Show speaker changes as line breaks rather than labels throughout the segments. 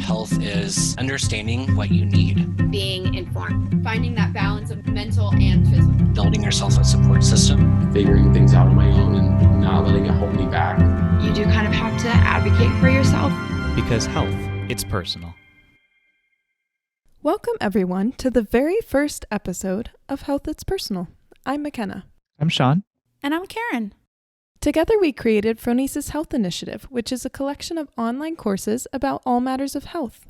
Health is understanding what you need,
being informed, finding that balance of mental and physical,
building yourself a support system,
figuring things out on my own and not letting it hold me back.
You do kind of have to advocate for yourself.
Because health, it's personal.
Welcome, everyone, to the very first episode of Health It's Personal. I'm McKenna.
I'm Sean.
And I'm Karen.
Together we created Phronesis Health Initiative, which is a collection of online courses about all matters of health.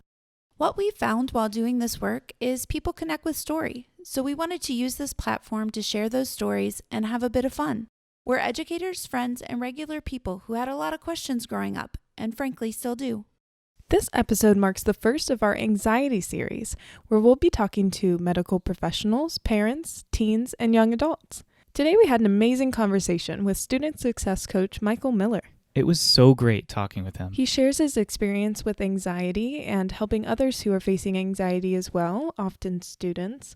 What we found while doing this work is people connect with story, so we wanted to use this platform to share those stories and have a bit of fun. We're educators, friends, and regular people who had a lot of questions growing up, and frankly still do.
This episode marks the first of our anxiety series, where we'll be talking to medical professionals, parents, teens, and young adults. Today we had an amazing conversation with student success coach Michael Miller.
It was so great talking with him.
He shares his experience with anxiety and helping others who are facing anxiety as well, often students,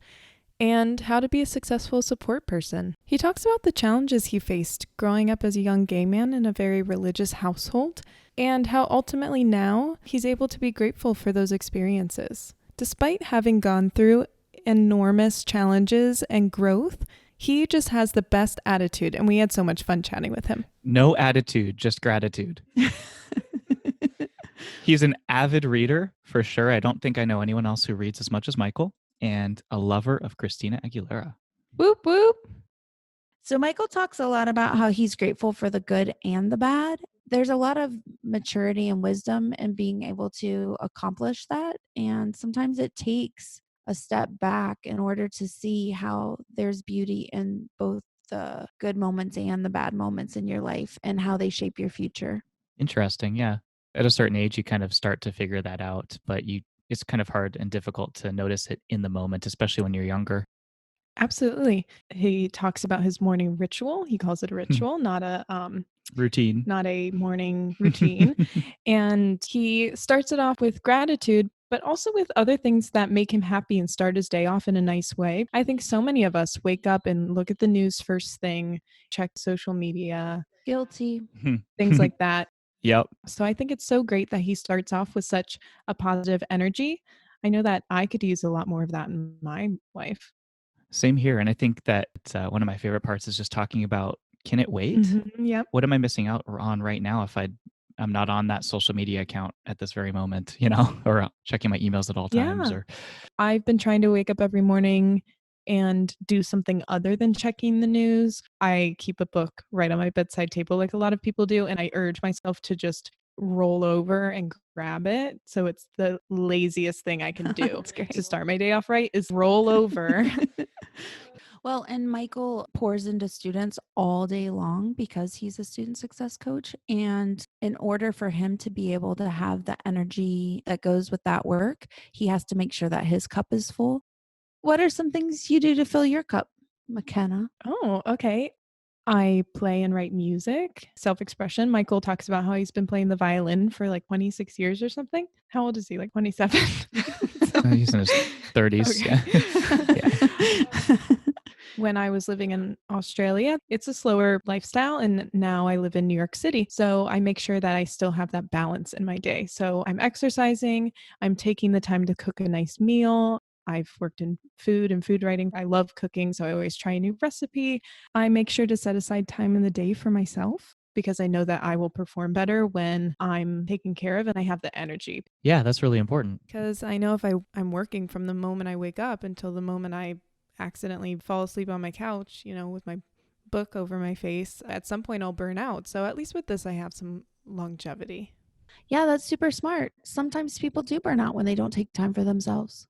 and how to be a successful support person. He talks about the challenges he faced growing up as a young gay man in a very religious household, and how ultimately now he's able to be grateful for those experiences. Despite having gone through enormous challenges and growth, he just has the best attitude, and we had so much fun chatting with him.
No attitude, just gratitude. He's an avid reader, for sure. I don't think I know anyone else who reads as much as Michael, and a lover of Christina Aguilera.
Whoop, whoop.
So Michael talks a lot about how he's grateful for the good and the bad. There's a lot of maturity and wisdom in being able to accomplish that, and sometimes it takes a step back in order to see how there's beauty in both the good moments and the bad moments in your life and how they shape your future.
Interesting, yeah. At a certain age, you kind of start to figure that out, but it's kind of hard and difficult to notice it in the moment, especially when you're younger.
Absolutely. He talks about his morning ritual. He calls it a ritual, not a
routine.
Not a morning routine. And he starts it off with gratitude, but also with other things that make him happy and start his day off in a nice way. I think so many of us wake up and look at the news first thing, check social media.
Guilty.
Things like that.
Yep.
So I think it's so great that he starts off with such a positive energy. I know that I could use a lot more of that in my life.
Same here. And I think that one of my favorite parts is just talking about, can it wait?
Mm-hmm, yep.
What am I missing out on right now if I'm not on that social media account at this very moment, or checking my emails at all times?
Yeah. I've been trying to wake up every morning and do something other than checking the news. I keep a book right on my bedside table like a lot of people do, and I urge myself to just roll over and grab it. So it's the laziest thing I can do to start my day off right is roll over.
Well, and Michael pours into students all day long because he's a student success coach. And in order for him to be able to have the energy that goes with that work, he has to make sure that his cup is full. What are some things you do to fill your cup, McKenna?
Oh, okay. I play and write music, self-expression. Michael talks about how he's been playing the violin for like 26 years or something. How old is he? Like 27?
He's in his 30s.
Okay. Yeah. When I was living in Australia, it's a slower lifestyle, and now I live in New York City. So I make sure that I still have that balance in my day. So I'm exercising, I'm taking the time to cook a nice meal. I've worked in food and food writing. I love cooking, so I always try a new recipe. I make sure to set aside time in the day for myself because I know that I will perform better when I'm taken care of and I have the energy.
Yeah, that's really important.
Because I know if I'm working from the moment I wake up until the moment I accidentally fall asleep on my couch, with my book over my face, at some point I'll burn out. So at least with this, I have some longevity.
Yeah, that's super smart. Sometimes people do burn out when they don't take time for themselves.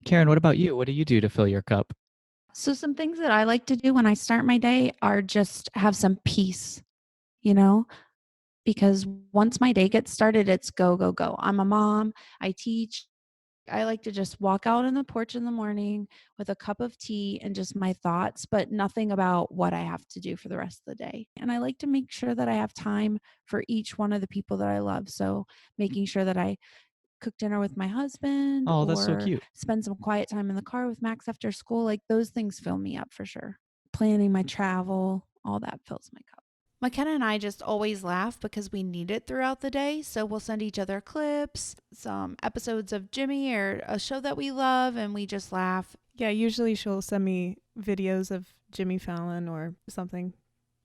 Karen, what about you? What do you do to fill your cup?
So some things that I like to do when I start my day are just have some peace, because once my day gets started, it's go, go, go. I'm a mom. I teach. I like to just walk out on the porch in the morning with a cup of tea and just my thoughts, but nothing about what I have to do for the rest of the day. And I like to make sure that I have time for each one of the people that I love. So making sure that I cook dinner with my husband.
Oh, that's so cute.
Spend some quiet time in the car with Max after school. Like those things fill me up for sure. Planning my travel, all that fills my cup. McKenna and I just always laugh because we need it throughout the day. So we'll send each other clips, some episodes of Jimmy or a show that we love, and we just laugh.
Yeah, usually she'll send me videos of Jimmy Fallon or something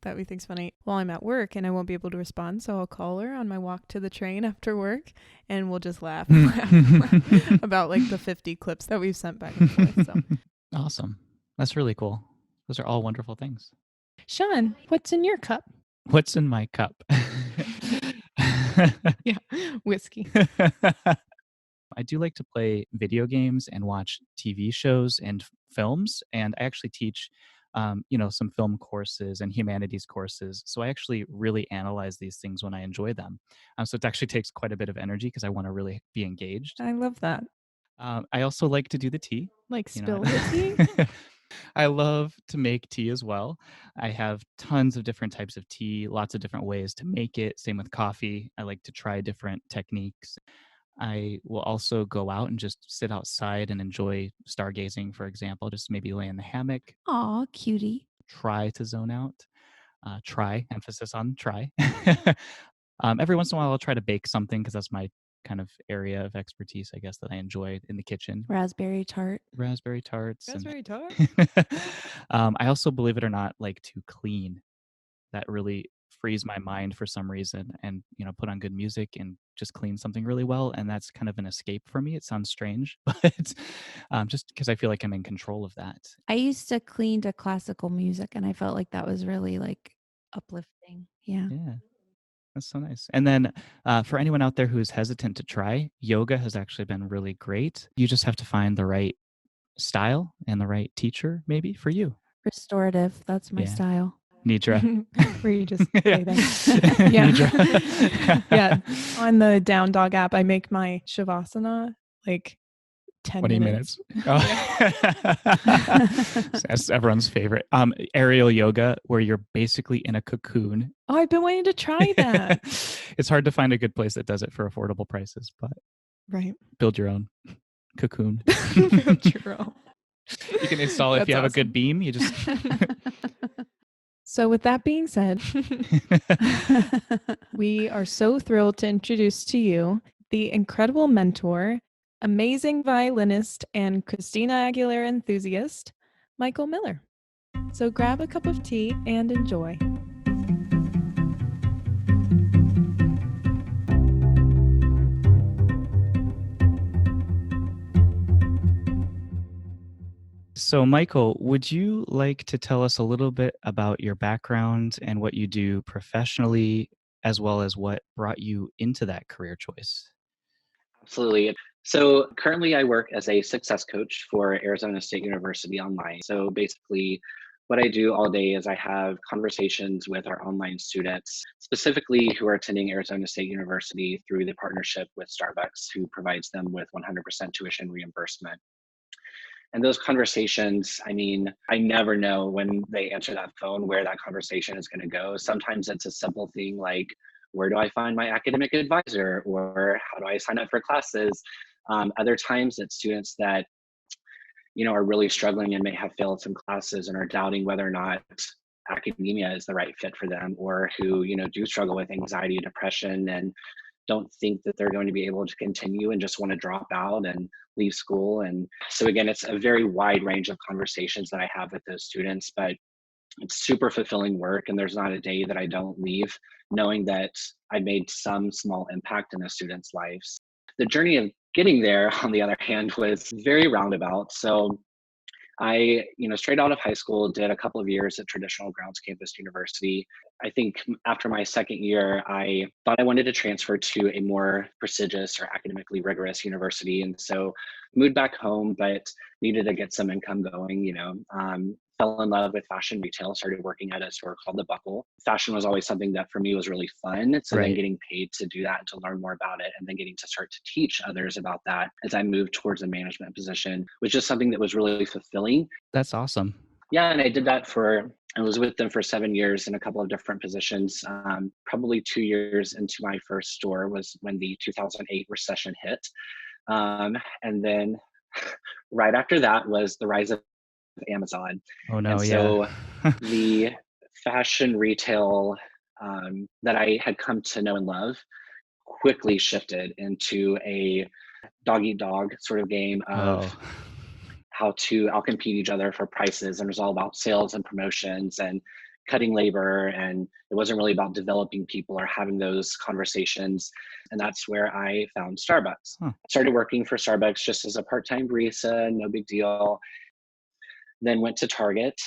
that we think's funny while I'm at work, and I won't be able to respond, so I'll call her on my walk to the train after work, and we'll just laugh about like the 50 clips that we've sent back and forth. So
Awesome. That's really cool. Those are all wonderful things.
Sean, what's in your cup?
What's in my cup?
Yeah, whiskey.
I do like to play video games and watch TV shows and films, and I actually teach, some film courses and humanities courses. So I actually really analyze these things when I enjoy them. So it actually takes quite a bit of energy because I want to really be engaged.
I love that.
I also like to do the tea.
Like
You know,
spill the tea?
I love to make tea as well. I have tons of different types of tea, lots of different ways to make it. Same with coffee. I like to try different techniques. I will also go out and just sit outside and enjoy stargazing, for example, just maybe lay in the hammock,
Aw, cutie.
try to zone out. Try, emphasis on try. Every once in a while, I'll try to bake something because that's my kind of area of expertise, I guess, that I enjoy in the kitchen.
Raspberry tart.
Raspberry tarts.
Raspberry tart?
I also, believe it or not, like to clean. That really frees my mind for some reason, and put on good music and just clean something really well, and that's kind of an escape for me. It sounds strange, but just because I feel like I'm in control of that.
I used to clean to classical music, and I felt like that was really like uplifting. Yeah.
Yeah, that's so nice. And then for anyone out there who's hesitant to try, yoga has actually been really great. You just have to find the right style and the right teacher maybe for you.
Restorative. That's my
Yeah.
style.
Nidra.
Where you just
Yeah.
lay there. Yeah.
Nidra.
Yeah. On the Down Dog app, I make my Shavasana like 10
20
minutes.
That's everyone's favorite. Aerial yoga, where you're basically in a cocoon.
Oh, I've been waiting to try that.
It's hard to find a good place that does it for affordable prices, but
Right.
build your own cocoon.
Build your own.
You can install it if
That's
you have a
awesome.
good beam. You just
So with that being said, we are so thrilled to introduce to you the incredible mentor, amazing violinist, and Christina Aguilera enthusiast, Michael Miller. So grab a cup of tea and enjoy.
So, Michael, would you like to tell us a little bit about your background and what you do professionally, as well as what brought you into that career choice?
Absolutely. So currently I work as a success coach for Arizona State University online. So basically what I do all day is I have conversations with our online students, specifically who are attending Arizona State University through the partnership with Starbucks, who provides them with 100% tuition reimbursement. And those conversations, I mean, I never know when they answer that phone where that conversation is going to go. Sometimes it's a simple thing like, where do I find my academic advisor? Or how do I sign up for classes? Other times it's students that, are really struggling and may have failed some classes and are doubting whether or not academia is the right fit for them, or who, do struggle with anxiety, depression, and don't think that they're going to be able to continue and just want to drop out and leave school. And so again, it's a very wide range of conversations that I have with those students, but it's super fulfilling work. And there's not a day that I don't leave knowing that I made some small impact in a student's lives. The journey of getting there, on the other hand, was very roundabout. So I, straight out of high school, did a couple of years at traditional grounds campus university. I think after my second year, I thought I wanted to transfer to a more prestigious or academically rigorous university. And so moved back home, but needed to get some income going, fell in love with fashion retail, started working at a store called The Buckle. Fashion was always something that for me was really fun. So then
Right.
getting paid to do that and to learn more about it, and then getting to start to teach others about that as I moved towards a management position was just something that was really fulfilling.
That's awesome.
Yeah, and I did that I was with them for 7 years in a couple of different positions. Probably 2 years into my first store was when the 2008 recession hit. And then right after that was the rise of Amazon.
Oh no,
And so
yeah.
the fashion retail that I had come to know and love quickly shifted into a dog eat dog sort of game of
Oh,
how to outcompete each other for prices. And it was all about sales and promotions and cutting labor. And it wasn't really about developing people or having those conversations. And that's where I found Starbucks.
huh.
I started working for Starbucks just as a part-time barista, no big deal. Then went to Target,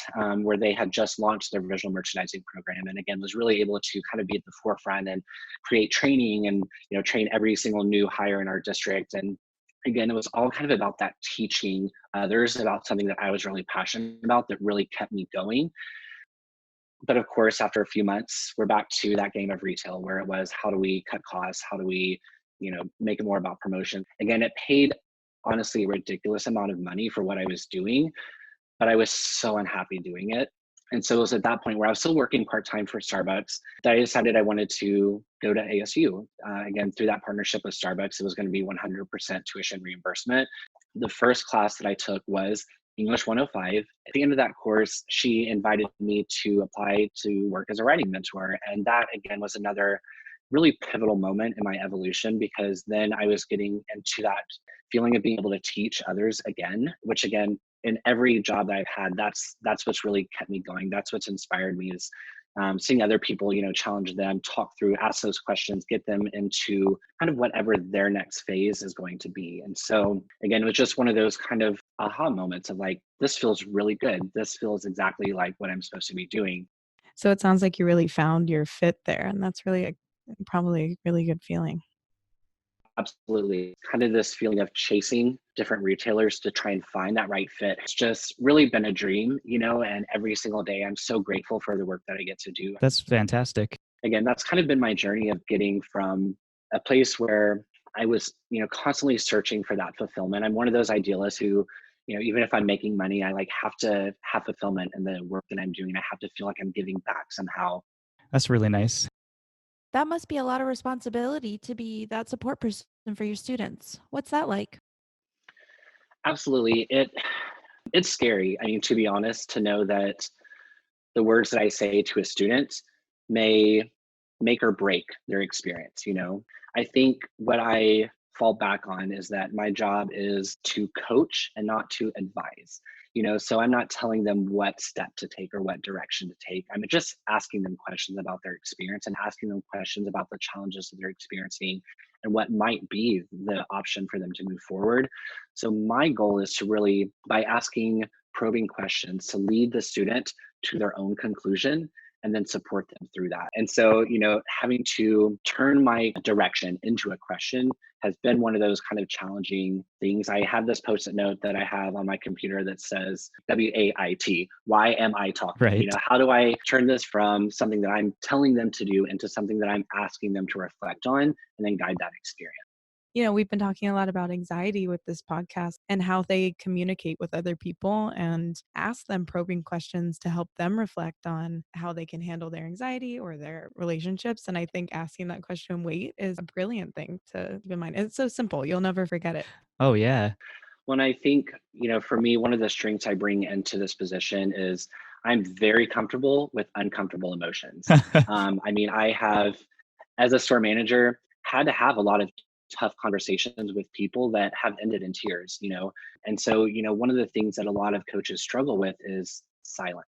where they had just launched their visual merchandising program, and again was really able to kind of be at the forefront and create training and train every single new hire in our district. And again, it was all kind of about that teaching others about something that I was really passionate about that really kept me going. But of course, after a few months, we're back to that game of retail where it was how do we cut costs, how do we make it more about promotion. Again, it paid honestly a ridiculous amount of money for what I was doing, but I was so unhappy doing it. And so it was at that point where I was still working part-time for Starbucks that I decided I wanted to go to ASU. Again, through that partnership with Starbucks, it was going to be 100% tuition reimbursement. The first class that I took was English 105. At the end of that course, she invited me to apply to work as a writing mentor. And that, again, was another really pivotal moment in my evolution, because then I was getting into that feeling of being able to teach others again, which again, in every job that I've had, that's what's really kept me going. That's what's inspired me is seeing other people, challenge them, talk through, ask those questions, get them into kind of whatever their next phase is going to be. And so again, it was just one of those kind of aha moments of like, this feels really good. This feels exactly like what I'm supposed to be doing.
So it sounds like you really found your fit there, and that's really probably a really good feeling.
Absolutely. Kind of this feeling of chasing different retailers to try and find that right fit. It's just really been a dream, and every single day I'm so grateful for the work that I get to do.
That's fantastic.
Again, that's kind of been my journey of getting from a place where I was, constantly searching for that fulfillment. I'm one of those idealists who, even if I'm making money, I like have to have fulfillment in the work that I'm doing. I have to feel like I'm giving back somehow.
That's really nice.
That must be a lot of responsibility to be that support person for your students. What's that like?
Absolutely. It's scary. I mean, to be honest, to know that the words that I say to a student may make or break their experience. I think what I fall back on is that my job is to coach and not to advise. So I'm not telling them what step to take or what direction to take. I'm just asking them questions about their experience and asking them questions about the challenges that they're experiencing and what might be the option for them to move forward. So my goal is to really, by asking probing questions, to lead the student to their own conclusion and then support them through that. And so, having to turn my direction into a question has been one of those kind of challenging things. I have this post-it note that I have on my computer that says W.A.I.T. Why am I talking?
Right.
How do I turn this from something that I'm telling them to do into something that I'm asking them to reflect on and then guide that experience?
We've been talking a lot about anxiety with this podcast and how they communicate with other people and ask them probing questions to help them reflect on how they can handle their anxiety or their relationships. And I think asking that question, wait, is a brilliant thing to keep in mind. It's so simple. You'll never forget it.
Oh, yeah.
When I think, for me, one of the strengths I bring into this position is I'm very comfortable with uncomfortable emotions. I have, as a store manager, had to have a lot of tough conversations with people that have ended in tears, And so, one of the things that a lot of coaches struggle with is silence.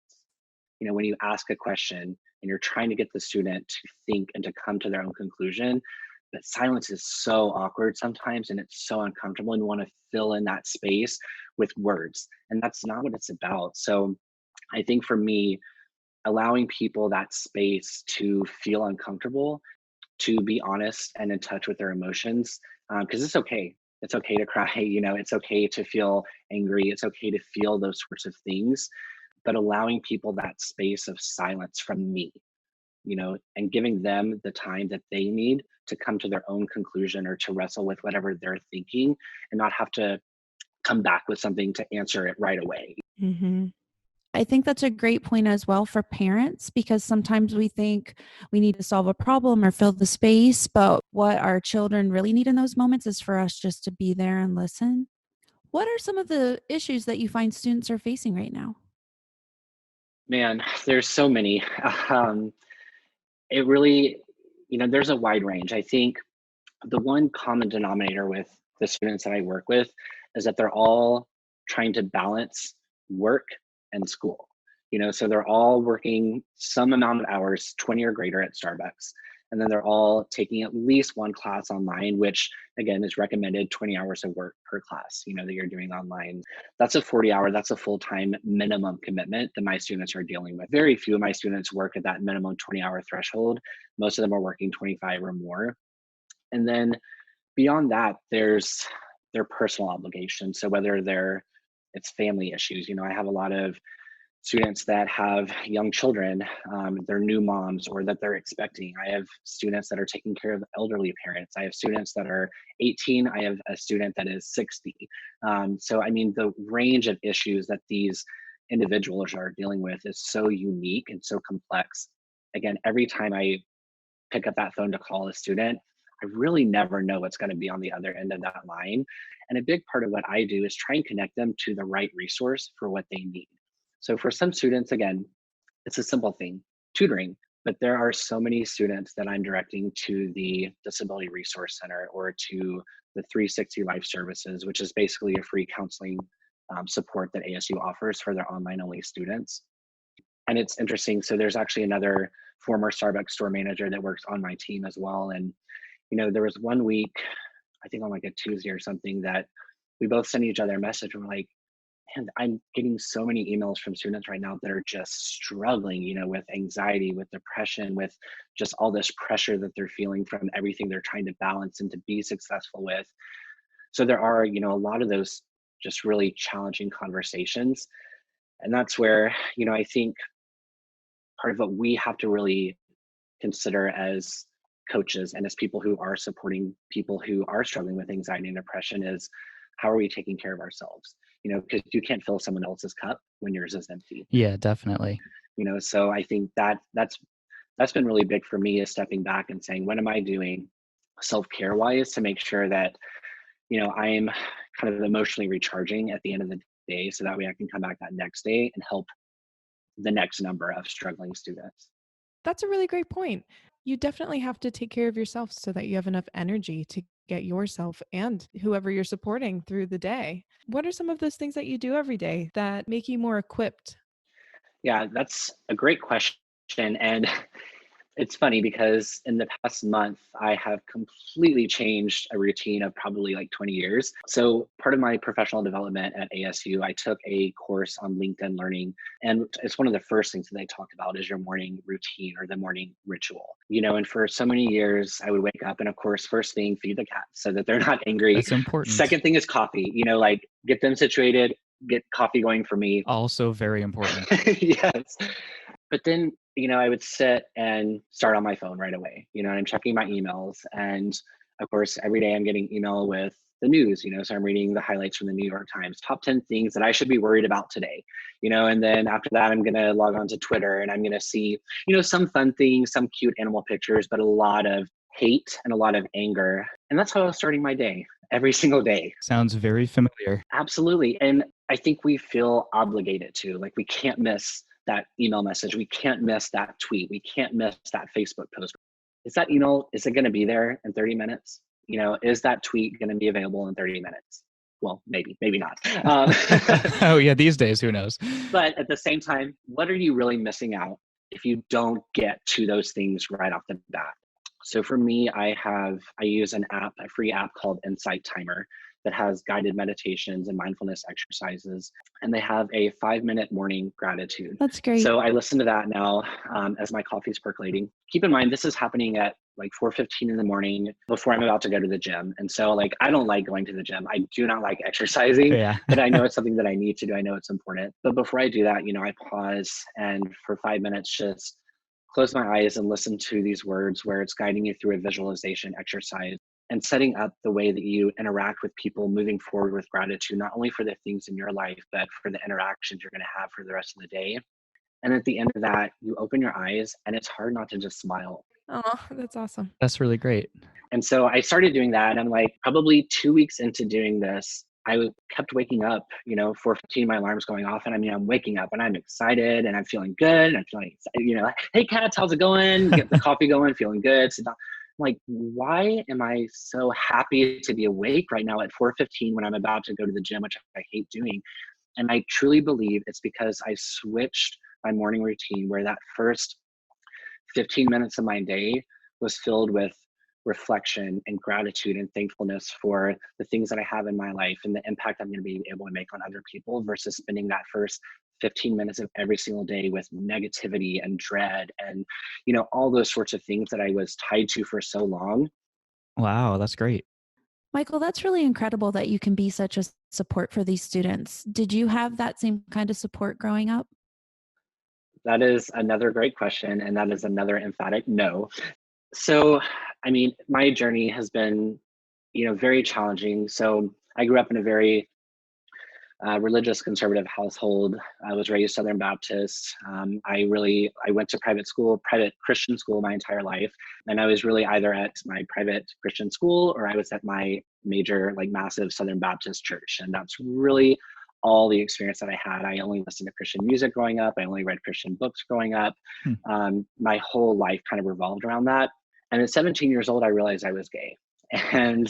When you ask a question and you're trying to get the student to think and to come to their own conclusion, but silence is so awkward sometimes and it's so uncomfortable, and you want to fill in that space with words. And that's not what it's about. So I think for me, allowing people that space to feel uncomfortable, to be honest and in touch with their emotions, because it's okay. It's okay to cry, it's okay to feel angry. It's okay to feel those sorts of things, but allowing people that space of silence from me, and giving them the time that they need to come to their own conclusion or to wrestle with whatever they're thinking and not have to come back with something to answer it right away.
Mm-hmm.
I think that's a great point as well for parents, because sometimes we think we need to solve a problem or fill the space, but what our children really need in those moments is for us just to be there and listen. What are some of the issues that you find students are facing right now?
Man, there's so many. Um, it really, there's a wide range. I think the one common denominator with the students that I work with is that they're all trying to balance work and school. So they're all working some amount of hours, 20 or greater at Starbucks. And then they're all taking at least one class online, which again is recommended 20 hours of work per class, that you're doing online. That's a 40-hour, that's a full-time minimum commitment that my students are dealing with. Very few of my students work at that minimum 20-hour threshold. Most of them are working 25 or more. And then beyond that, there's their personal obligations. So whether it's family issues, I have a lot of students that have young children, they're new moms or that they're expecting. I have students that are taking care of elderly parents. I have students that are 18. I have a student that is 60. So I mean, the range of issues that these individuals are dealing with is so unique and so complex. Again, every time I pick up that phone to call a student, I really never know what's going to be on the other end of that line. And a big part of what I do is try and connect them to the right resource for what they need. So for some students, again, it's a simple thing, tutoring, but there are so many students that I'm directing to the Disability Resource Center or to the 360 Life Services, which is basically a free counseling support that ASU offers for their online only students. And it's interesting. So there's actually another former Starbucks store manager that works on my team as well. And, there was one week, I think on like a Tuesday or something, that we both sent each other a message and we're like, and I'm getting so many emails from students right now that are just struggling, with anxiety, with depression, with just all this pressure that they're feeling from everything they're trying to balance and to be successful with. So there are, a lot of those just really challenging conversations. And that's where, I think part of what we have to really consider as coaches and as people who are supporting people who are struggling with anxiety and depression is, how are we taking care of ourselves? Because you can't fill someone else's cup when yours is empty.
Yeah, definitely.
So I think that's been really big for me, is stepping back and saying, what am I doing self-care wise to make sure that, I'm kind of emotionally recharging at the end of the day, so that way I can come back that next day and help the next number of struggling students.
That's a really great point. You definitely have to take care of yourself so that you have enough energy to get yourself and whoever you're supporting through the day. What are some of those things that you do every day that make you more equipped?
Yeah, that's a great question. And it's funny because in the past month, I have completely changed a routine of probably like 20 years. So part of my professional development at ASU, I took a course on LinkedIn Learning. And it's one of the first things that they talk about is your morning routine or the morning ritual. And for so many years, I would wake up and of course, first thing, feed the cats so that they're not angry.
That's important.
Second thing is coffee, like get them situated, get coffee going for me.
Also very important.
Yes. But then, I would sit and start on my phone right away, and I'm checking my emails. And of course, every day I'm getting email with the news, so I'm reading the highlights from the New York Times, top 10 things that I should be worried about today, and then after that, I'm going to log on to Twitter and I'm going to see, some fun things, some cute animal pictures, but a lot of hate and a lot of anger. And that's how I was starting my day every single day.
Sounds very familiar.
Absolutely. And I think we feel obligated to, like, we can't miss that email message. We can't miss that tweet. We can't miss that Facebook post. Is that email, is it going to be there in 30 minutes? Is that tweet going to be available in 30 minutes? Well, maybe not.
Oh yeah, these days, who knows?
But at the same time, what are you really missing out if you don't get to those things right off the bat? So for me, I use a free app called Insight Timer that has guided meditations and mindfulness exercises. And they have a 5-minute morning gratitude.
That's great.
So I listen to that now as my coffee's percolating. Keep in mind, this is happening at like 4:15 in the morning before I'm about to go to the gym. And so I don't like going to the gym. I do not like exercising,
Yeah.
but I know it's something that I need to do. I know it's important. But before I do that, I pause and for 5 minutes, just close my eyes and listen to these words where it's guiding you through a visualization exercise and setting up the way that you interact with people moving forward with gratitude, not only for the things in your life, but for the interactions you're going to have for the rest of the day. And at the end of that, you open your eyes and it's hard not to just smile.
Oh, that's awesome.
That's really great.
And so I started doing that. And I'm like, probably 2 weeks into doing this, kept waking up, 4:15, my alarm's going off. And I mean, I'm waking up and I'm excited and I'm feeling good. And I'm feeling excited, like, hey, cats, how's it going? Get the coffee going, feeling good. Sit down. I'm like, why am I so happy to be awake right now at 4:15 when I'm about to go to the gym, which I hate doing? And I truly believe it's because I switched my morning routine where that first 15 minutes of my day was filled with reflection and gratitude and thankfulness for the things that I have in my life and the impact I'm going to be able to make on other people, versus spending that first 15 minutes of every single day with negativity and dread and, all those sorts of things that I was tied to for so long.
Wow, that's great.
Michael, that's really incredible that you can be such a support for these students. Did you have that same kind of support growing up?
That is another great question. And that is another emphatic no. So, I mean, my journey has been, very challenging. So I grew up in a very religious conservative household. I was raised Southern Baptist. I went to private Christian school my entire life. And I was really either at my private Christian school or I was at my major, like massive Southern Baptist church. And that's really all the experience that I had. I only listened to Christian music growing up. I only read Christian books growing up. My whole life kind of revolved around that. And at 17 years old, I realized I was gay. And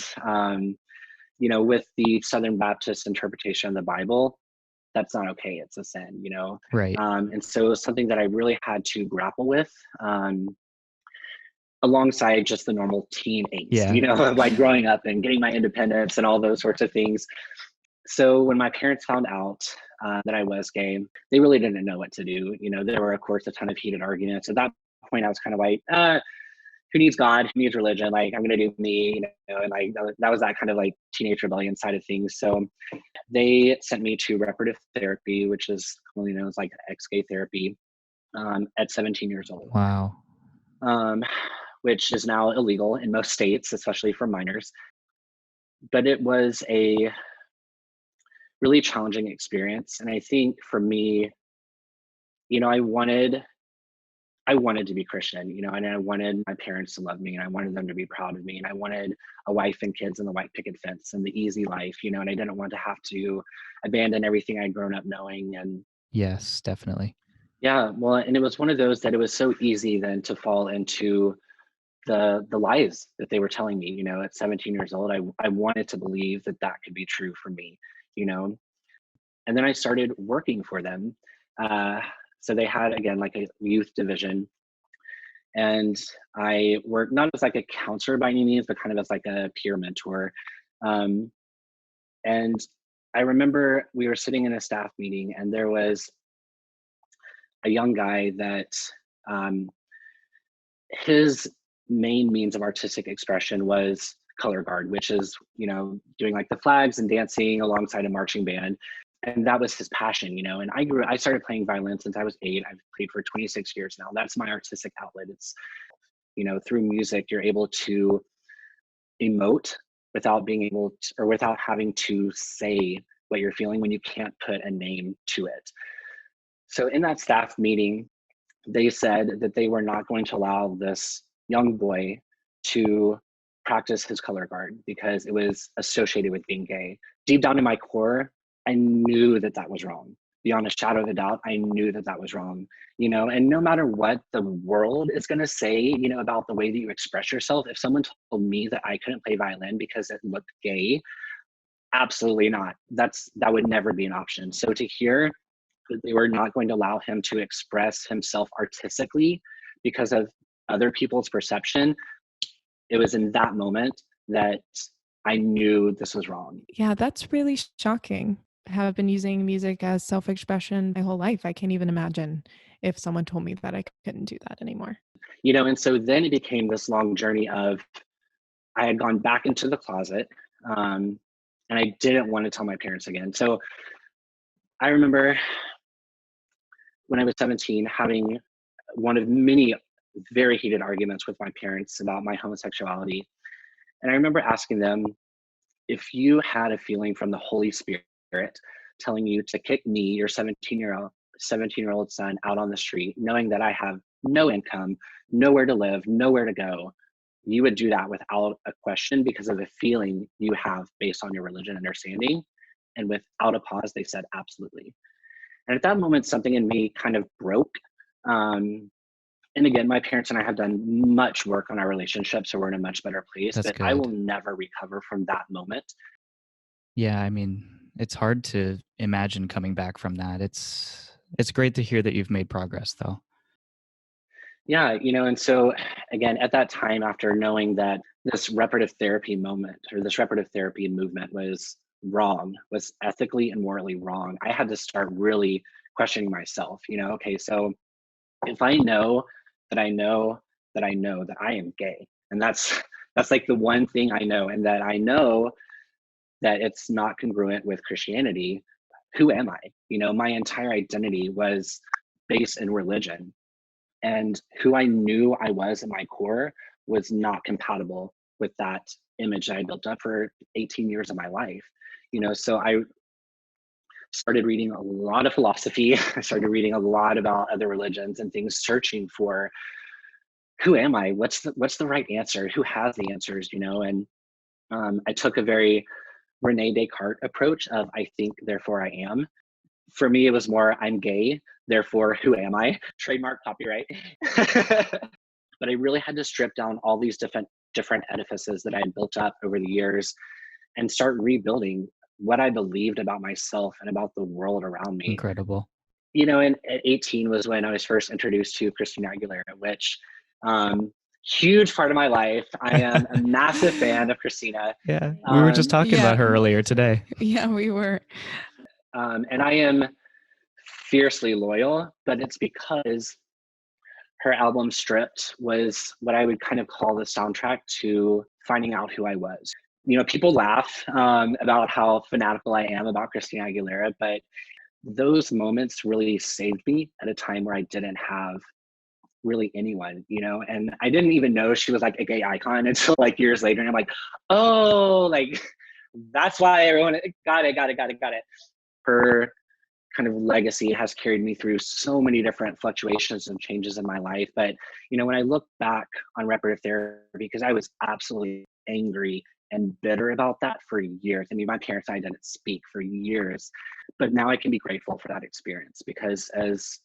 with the Southern Baptist interpretation of the Bible, that's not okay. It's a sin,
Right.
And so it was something that I really had to grapple with, alongside just the normal teen angst, of like growing up and getting my independence and all those sorts of things. So when my parents found out that I was gay, they really didn't know what to do. There were, of course, a ton of heated arguments. At that point, I was kind of like, who needs God? Who needs religion? Like, I'm going to do me, and like, that was that kind of like teenage rebellion side of things. So they sent me to reparative therapy, which is commonly known as like ex-gay therapy, at 17 years old,
Wow.
which is now illegal in most states, especially for minors. But it was a really challenging experience. And I think for me, I wanted to be Christian, and I wanted my parents to love me and I wanted them to be proud of me. And I wanted a wife and kids and the white picket fence and the easy life, and I didn't want to have to abandon everything I'd grown up knowing. And
Yes, definitely.
yeah, well, and it was one of those that it was so easy then to fall into the lies that they were telling me, at 17 years old. I wanted to believe that that could be true for me, and then I started working for them. So they had, again, like a youth division. And I worked not as like a counselor by any means, but kind of as like a peer mentor. Um, and I remember we were sitting in a staff meeting and there was a young guy that his main means of artistic expression was color guard, which is, doing like the flags and dancing alongside a marching band. And that was his passion, and I started playing violin since I was 8. I've played for 26 years now. That's my artistic outlet. It's, through music, you're able to emote without being able to, or without having to say what you're feeling when you can't put a name to it. So in that staff meeting, they said that they were not going to allow this young boy to practice his color guard because it was associated with being gay. Deep down in my core, I knew that that was wrong. Beyond a shadow of a doubt, I knew that that was wrong, and no matter what the world is going to say, about the way that you express yourself, if someone told me that I couldn't play violin because it looked gay, absolutely not. That would never be an option. So to hear that they were not going to allow him to express himself artistically because of other people's perception, it was in that moment that I knew this was wrong.
Yeah, that's really shocking. I have been using music as self-expression my whole life. I can't even imagine if someone told me that I couldn't do that anymore.
And so then it became this long journey of I had gone back into the closet, and I didn't want to tell my parents again. So I remember when I was 17 having one of many very heated arguments with my parents about my homosexuality. And I remember asking them, if you had a feeling from the Holy Spirit telling you to kick me, your 17-year-old son, out on the street, knowing that I have no income, nowhere to live, nowhere to go, you would do that without a question because of the feeling you have based on your religion understanding. And without a pause, they said, absolutely. And at that moment, something in me kind of broke. And again, my parents and I have done much work on our relationship, so we're in a much better place,
That's
but I will
good.
never recover from that moment.
Yeah, I mean, it's hard to imagine coming back from that. It's great to hear that you've made progress though.
Yeah, and so again, at that time, after knowing that this reparative therapy moment or this reparative therapy movement was wrong, was ethically and morally wrong, I had to start really questioning myself. Okay, so if I know that I know that I know that I am gay, and that's like the one thing I know, and that I know that it's not congruent with Christianity, who am I? My entire identity was based in religion, and who I knew I was at my core was not compatible with that image that I built up for 18 years of my life. So I started reading a lot of philosophy. I started reading a lot about other religions and things, searching for who am I? What's the right answer? Who has the answers? And I took a very Rene Descartes approach of I think, therefore I am. For me, it was more I'm gay, therefore who am I? Trademark copyright. But I really had to strip down all these different edifices that I had built up over the years and start rebuilding what I believed about myself and about the world around me.
Incredible.
And at 18 was when I was first introduced to Christina Aguilera, which huge part of my life. I am a massive fan of Christina.
Yeah, we were just talking about her earlier today.
Yeah, we were.
And I am fiercely loyal, but it's because her album Stripped was what I would kind of call the soundtrack to finding out who I was. People laugh about how fanatical I am about Christina Aguilera, but those moments really saved me at a time where I didn't have really anyone, and I didn't even know she was like a gay icon until like years later. And I'm like, oh, like that's why everyone got it. Her kind of legacy has carried me through so many different fluctuations and changes in my life. But, when I look back on reparative therapy, because I was absolutely angry and bitter about that for years. I mean, my parents and I didn't speak for years, but now I can be grateful for that experience, because as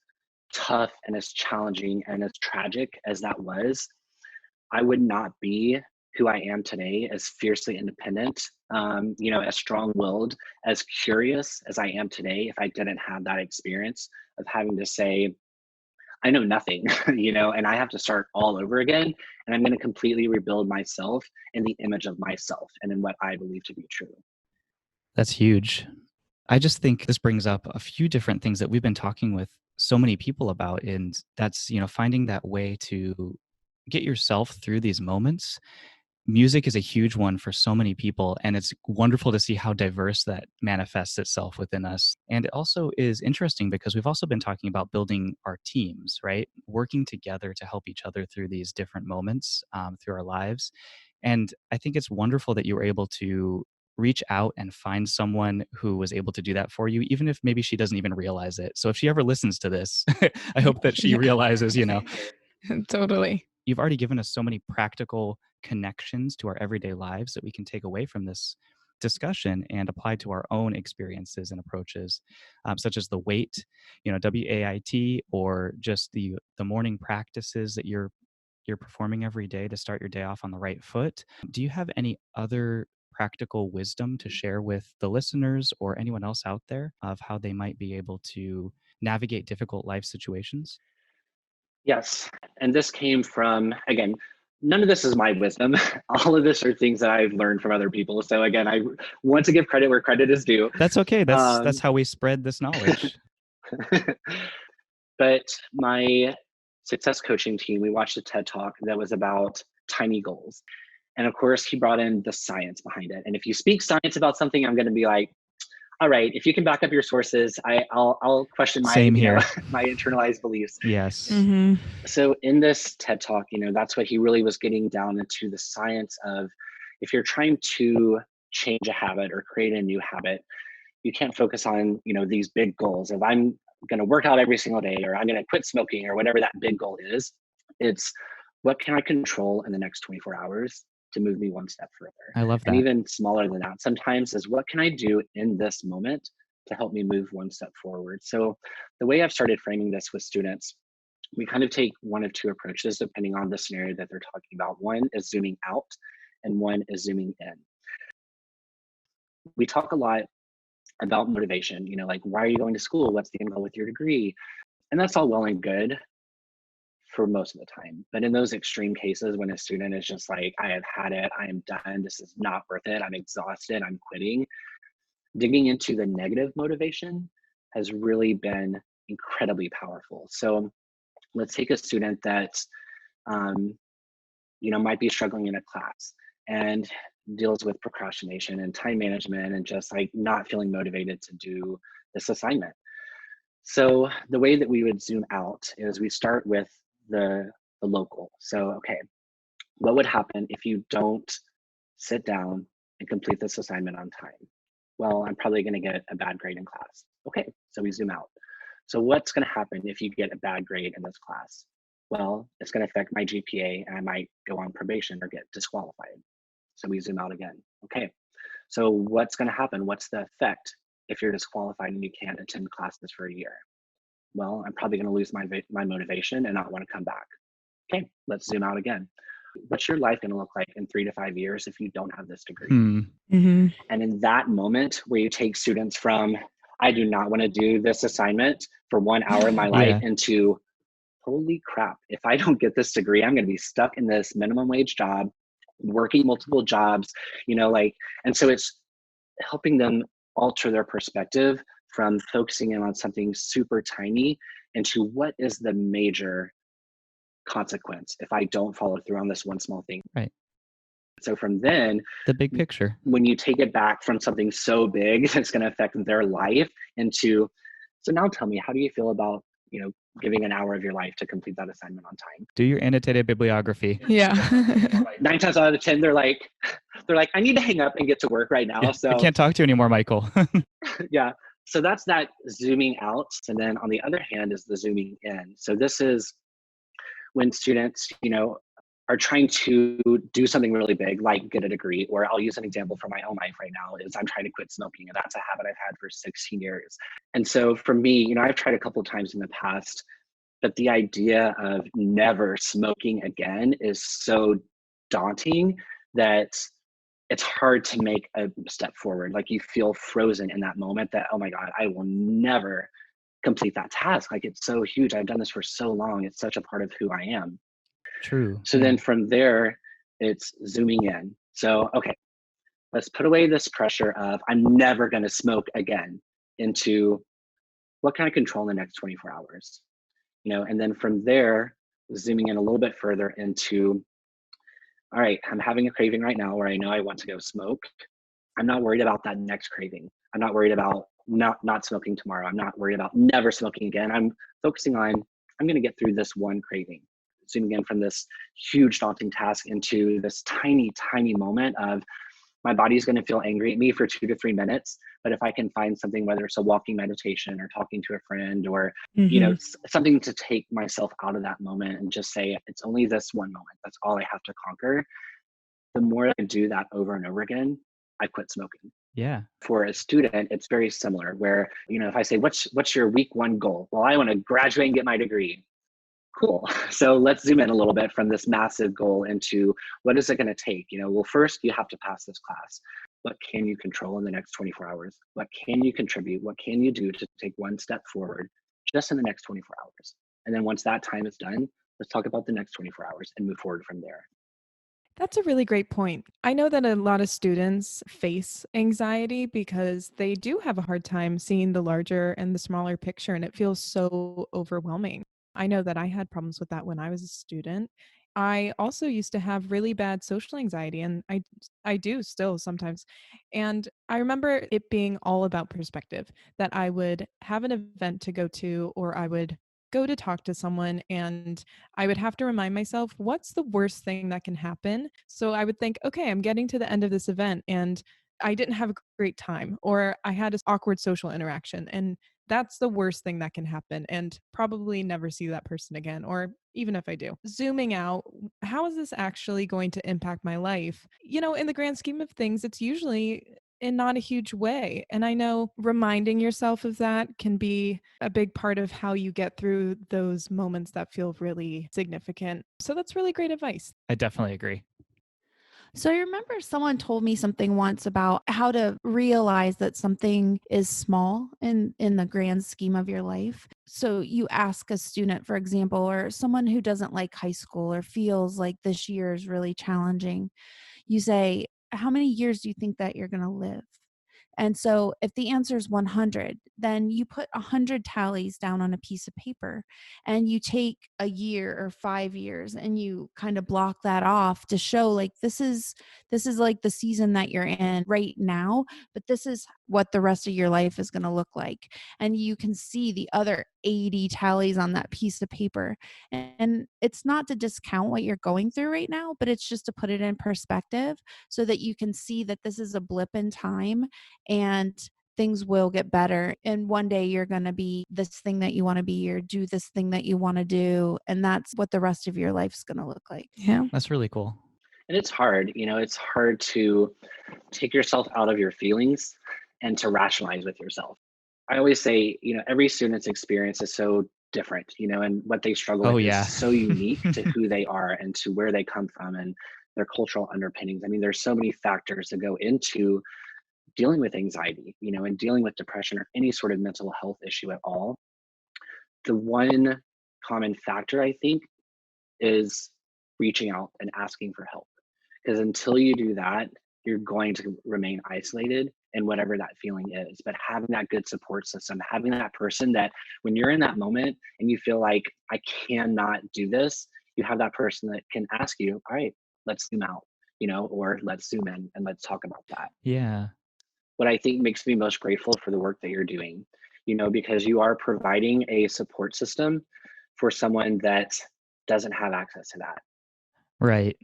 tough and as challenging and as tragic as that was, I would not be who I am today, as fiercely independent, as strong-willed, as curious as I am today, if I didn't have that experience of having to say, I know nothing, and I have to start all over again. And I'm going to completely rebuild myself in the image of myself and in what I believe to be true.
That's huge. I just think this brings up a few different things that we've been talking with so many people about, and that's, finding that way to get yourself through these moments. Music is a huge one for so many people, and it's wonderful to see how diverse that manifests itself within us. And it also is interesting because we've also been talking about building our teams, right? Working together to help each other through these different moments through our lives. And I think it's wonderful that you were able to reach out and find someone who was able to do that for you, even if maybe she doesn't even realize it. So if she ever listens to this, I hope that she realizes,
Totally.
you've already given us so many practical connections to our everyday lives that we can take away from this discussion and apply to our own experiences and approaches, such as the WAIT, W-A-I-T, or just the morning practices that you're performing every day to start your day off on the right foot. Do you have any other practical wisdom to share with the listeners or anyone else out there of how they might be able to navigate difficult life situations?
Yes. And this came from, again, none of this is my wisdom. All of this are things that I've learned from other people. So again, I want to give credit where credit is due.
That's okay. That's how we spread this knowledge.
But my success coaching team, we watched a TED Talk that was about tiny goals. And of course, he brought in the science behind it. And if you speak science about something, I'm going to be like, all right, if you can back up your sources, I'll question my,
Same here.
My internalized beliefs.
Yes.
Mm-hmm.
So in this TED Talk, that's what he really was getting down into, the science of, if you're trying to change a habit or create a new habit, you can't focus on, these big goals of I'm going to work out every single day, or I'm going to quit smoking, or whatever that big goal is. It's what can I control in the next 24 hours? to move me one step further.
I love
And
that.
even smaller than that sometimes is, what can I do in this moment to help me move one step forward? So the way I've started framing this with students, we kind of take one of two approaches depending on the scenario that they're talking about. One is zooming out and one is zooming in. We talk a lot about motivation, like, why are you going to school? What's the end goal with your degree? And that's all well and good for most of the time. But in those extreme cases, when a student is just like, I have had it, I am done, this is not worth it, I'm exhausted, I'm quitting, digging into the negative motivation has really been incredibly powerful. So let's take a student that might be struggling in a class and deals with procrastination and time management and just like not feeling motivated to do this assignment. So the way that we would zoom out is we start with the local. So, okay, what would happen if you don't sit down and complete this assignment on time? Well, I'm probably going to get a bad grade in class. Okay, so we zoom out. So what's going to happen if you get a bad grade in this class? Well, it's going to affect my GPA and I might go on probation or get disqualified. So we zoom out again. Okay, so what's going to happen? What's the effect if you're disqualified and you can't attend classes for a year? Well, I'm probably going to lose my motivation and not want to come back. Okay, let's zoom out again. What's your life going to look like in 3 to 5 years if you don't have this degree?
Mm-hmm.
And in that moment where you take students from, I do not want to do this assignment for 1 hour of my life, into, holy crap, if I don't get this degree, I'm going to be stuck in this minimum wage job, working multiple jobs, and so it's helping them alter their perspective from focusing in on something super tiny into what is the major consequence if I don't follow through on this one small thing.
Right.
So from then,
the big picture,
when you take it back from something so big that's going to affect their life into, so now tell me, how do you feel about, giving an hour of your life to complete that assignment on time?
Do your annotated bibliography.
Yeah.
9 times out of 10, they're like, I need to hang up and get to work right now.
Yeah,
So
I can't talk to you anymore, Michael.
yeah. So that's that zooming out. And then on the other hand is the zooming in. So this is when students, are trying to do something really big, like get a degree, or I'll use an example from my own life right now is I'm trying to quit smoking, and that's a habit I've had for 16 years. And so for me, I've tried a couple of times in the past, but the idea of never smoking again is so daunting that it's hard to make a step forward. Like you feel frozen in that moment that, oh my God, I will never complete that task. Like it's so huge. I've done this for so long. It's such a part of who I am.
True.
So then from there, it's zooming in. So, okay, let's put away this pressure of I'm never going to smoke again into what can I control in the next 24 hours? And then from there, zooming in a little bit further into, all right, I'm having a craving right now where I know I want to go smoke. I'm not worried about that next craving. I'm not worried about not smoking tomorrow. I'm not worried about never smoking again. I'm focusing on, I'm going to get through this one craving. Zooming in from this huge daunting task into this tiny, tiny moment of my body's going to feel angry at me for 2 to 3 minutes. But if I can find something, whether it's a walking meditation or talking to a friend or, something to take myself out of that moment and just say, it's only this one moment. That's all I have to conquer. The more I do that over and over again, I quit smoking.
Yeah.
For a student, it's very similar where, if I say, what's your week 1 goal? Well, I want to graduate and get my degree. Cool. So let's zoom in a little bit from this massive goal into what is it going to take? Well, first you have to pass this class. What can you control in the next 24 hours? What can you contribute? What can you do to take one step forward just in the next 24 hours? And then once that time is done, let's talk about the next 24 hours and move forward from there.
That's a really great point. I know that a lot of students face anxiety because they do have a hard time seeing the larger and the smaller picture, and it feels so overwhelming. I know that I had problems with that when I was a student. I also used to have really bad social anxiety, and I do still sometimes. And I remember it being all about perspective, that I would have an event to go to, or I would go to talk to someone, and I would have to remind myself, what's the worst thing that can happen? So I would think, okay, I'm getting to the end of this event and I didn't have a great time, or I had this awkward social interaction. And That's the worst thing that can happen, and probably never see that person again, or even if I do. Zooming out, how is this actually going to impact my life? In the grand scheme of things, it's usually in not a huge way. And I know reminding yourself of that can be a big part of how you get through those moments that feel really significant. So that's really great advice.
I definitely agree.
So I remember someone told me something once about how to realize that something is small in the grand scheme of your life. So you ask a student, for example, or someone who doesn't like high school or feels like this year is really challenging. You say, how many years do you think that you're going to live? And so if the answer is 100, then you put 100 tallies down on a piece of paper, and you take a year or 5 years and you kind of block that off to show like this is like the season that you're in right now, but this is what the rest of your life is going to look like. And you can see the other 80 tallies on that piece of paper. And it's not to discount what you're going through right now, but it's just to put it in perspective so that you can see that this is a blip in time and things will get better. And one day you're going to be this thing that you want to be, or do this thing that you want to do. And that's what the rest of your life's going to look like.
Yeah.
That's really cool.
And it's hard, it's hard to take yourself out of your feelings and to rationalize with yourself. I always say, every student's experience is so different, and what they struggle with is so unique to who they are and to where they come from and their cultural underpinnings. I mean, there's so many factors that go into dealing with anxiety, and dealing with depression or any sort of mental health issue at all. The one common factor, I think, is reaching out and asking for help. Because until you do that, you're going to remain isolated in whatever that feeling is. But having that good support system, having that person that when you're in that moment and you feel like I cannot do this, you have that person that can ask you, all right, let's zoom out, or let's zoom in and let's talk about that.
Yeah.
What I think makes me most grateful for the work that you're doing, because you are providing a support system for someone that doesn't have access to that.
Right.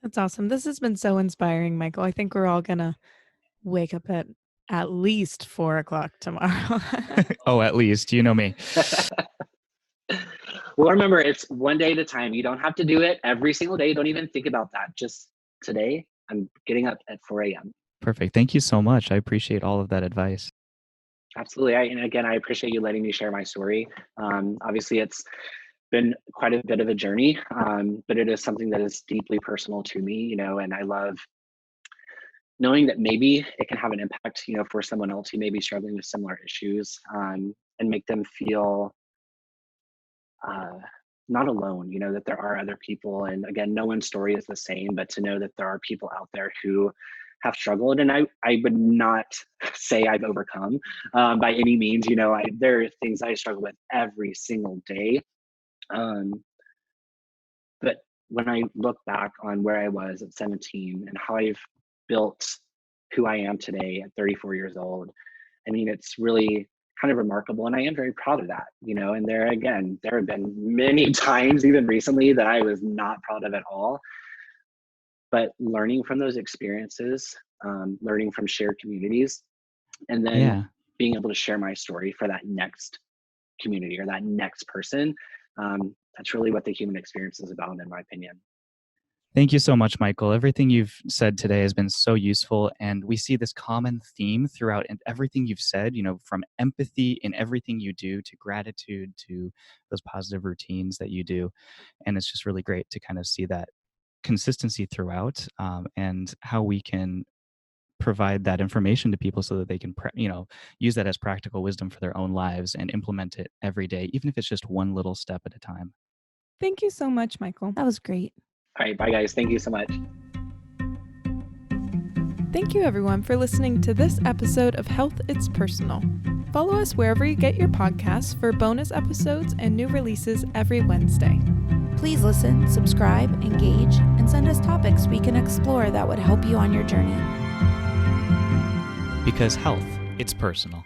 That's awesome. This has been so inspiring, Michael. I think we're all going to wake up at least 4:00 tomorrow.
Oh, at least, you know me.
Well, remember, it's one day at a time. You don't have to do it every single day. Don't even think about that. Just today, I'm getting up at 4 a.m.
Perfect. Thank you so much. I appreciate all of that advice.
Absolutely. And again, I appreciate you letting me share my story. Obviously, it's been quite a bit of a journey, but it is something that is deeply personal to me, and I love knowing that maybe it can have an impact, for someone else who may be struggling with similar issues, and make them feel not alone, that there are other people. And again, no one's story is the same, but to know that there are people out there who have struggled. And I would not say I've overcome by any means. There are things I struggle with every single day. But when I look back on where I was at 17 and how I've built who I am today at 34 years old, I mean, it's really kind of remarkable. And I am very proud of that, and there have been many times, even recently, that I was not proud of at all. But learning from those experiences, learning from shared communities, and then being able to share my story for that next community or that next person, that's really what the human experience is about, in my opinion.
Thank you so much, Michael. Everything you've said today has been so useful, and we see this common theme throughout everything you've said, from empathy in everything you do to gratitude to those positive routines that you do. And it's just really great to kind of see that consistency throughout, and how we can provide that information to people so that they can, use that as practical wisdom for their own lives and implement it every day, even if it's just one little step at a time.
Thank you so much, Michael.
That was great.
All right, bye guys. Thank you so much.
Thank you everyone for listening to this episode of Health It's Personal. Follow us wherever you get your podcasts for bonus episodes and new releases every Wednesday.
Please listen, subscribe, engage, and send us topics we can explore that would help you on your journey.
Because health, it's personal.